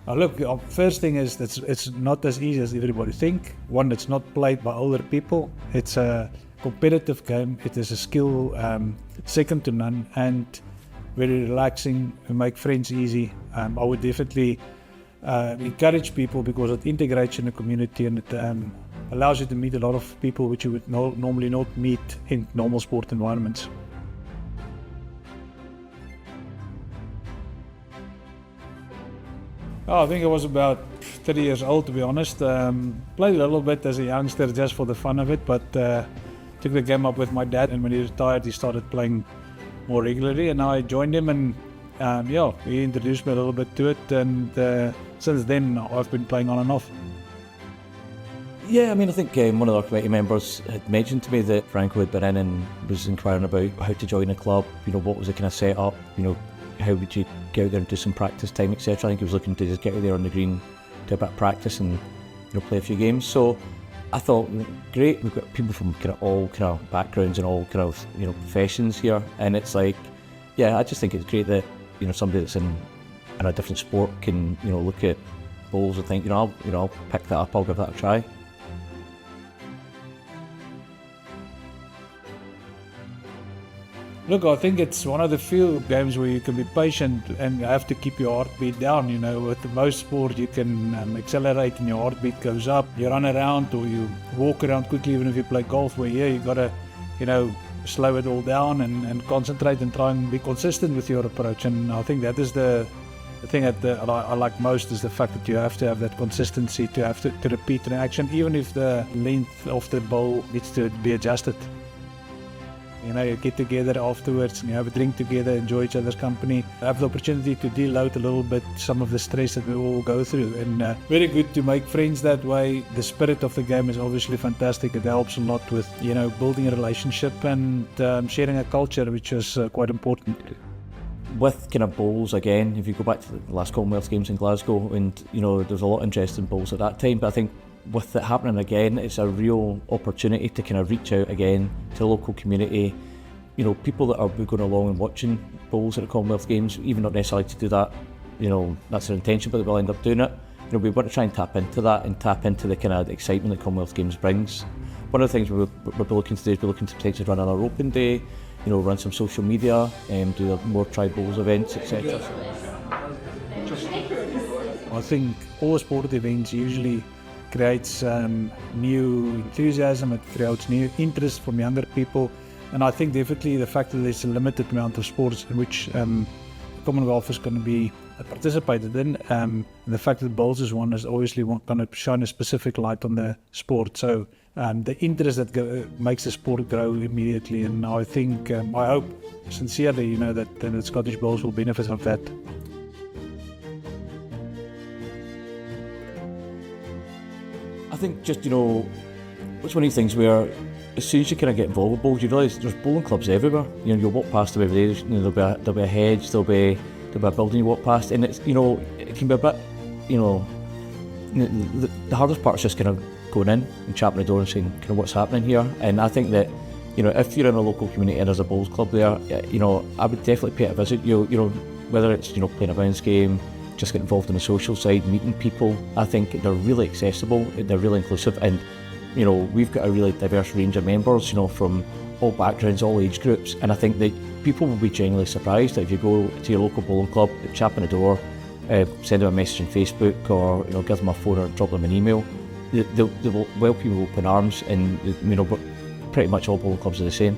Look, first thing is that it's not as easy as everybody think. One, it's not played by older people. It's a competitive game. It is a skill second to none, and very relaxing. We make friends easy. I would definitely encourage people because it integrates you in the community, and it allows you to meet a lot of people which you would normally not meet in normal sport environments. I think I was about 30 years old, to be honest. Played a little bit as a youngster just for the fun of it, but took the game up with my dad, and when he retired he started playing more regularly, and I joined him, and he introduced me a little bit to it, and since then I've been playing on and off. Yeah, I mean, I think one of our committee members had mentioned to me that Franco had been in and was inquiring about how to join a club, what was the kind of setup, how would you get out there and do some practice time, etc. I think he was looking to just get out there on the green, do a bit of practice and play a few games. So I thought, great, we've got people from all backgrounds and all professions here, and it's like, yeah, I just think it's great that somebody that's in a different sport can look at bowls and think, I'll pick that up, I'll give that a try. Look, I think it's one of the few games where you can be patient and you have to keep your heartbeat down. With most sport you can accelerate and your heartbeat goes up. You run around or you walk around quickly, even if you play golf, where here you gotta, slow it all down and concentrate and try and be consistent with your approach. And I think that is the thing that I like most, is the fact that you have to have that consistency, to repeat an action, even if the length of the bowl needs to be adjusted. You get together afterwards and you have a drink together, enjoy each other's company, have the opportunity to deload a little bit some of the stress that we all go through, and very good to make friends that way. The spirit of the game is obviously fantastic. It helps a lot with building a relationship and sharing a culture, which is quite important. With bowls, again, if you go back to the last Commonwealth Games in Glasgow, and there's a lot of interest in bowls at that time, but I think with it happening again, it's a real opportunity to reach out again to the local community. People that are going along and watching bowls at the Commonwealth Games, even not necessarily to do that, that's their intention, but they will end up doing it. We want to try and tap into that and tap into the excitement that Commonwealth Games brings. One of the things we'll be looking to do is to potentially run another open day, run some social media, do more try bowls events, etc. I think all sport events usually creates new enthusiasm, it creates new interest from younger people, and I think definitely the fact that there's a limited amount of sports in which the Commonwealth is going to be participated in, the fact that bowls is one is obviously going to shine a specific light on the sport, so the interest that makes the sport grow immediately, and I think, I hope sincerely that the Scottish Bowls will benefit from that. I think just, it's one of these things where as soon as you get involved with bowls, you realise there's bowling clubs everywhere. You'll walk past them every day, there'll be a hedge, there'll be a building you walk past, and it's, it can be a bit, the hardest part is just going in and chapping the door and saying what's happening here. And I think that, if you're in a local community and there's a bowls club there, I would definitely pay it a visit. Whether it's, playing a bounce game, just get involved in the social side, meeting people. I think they're really accessible, they're really inclusive, and we've got a really diverse range of members, from all backgrounds, all age groups, and I think that people will be genuinely surprised that if you go to your local bowling club, chap on the door, send them a message on Facebook, or give them a phone or drop them an email, they will welcome you with open arms, and pretty much all bowling clubs are the same.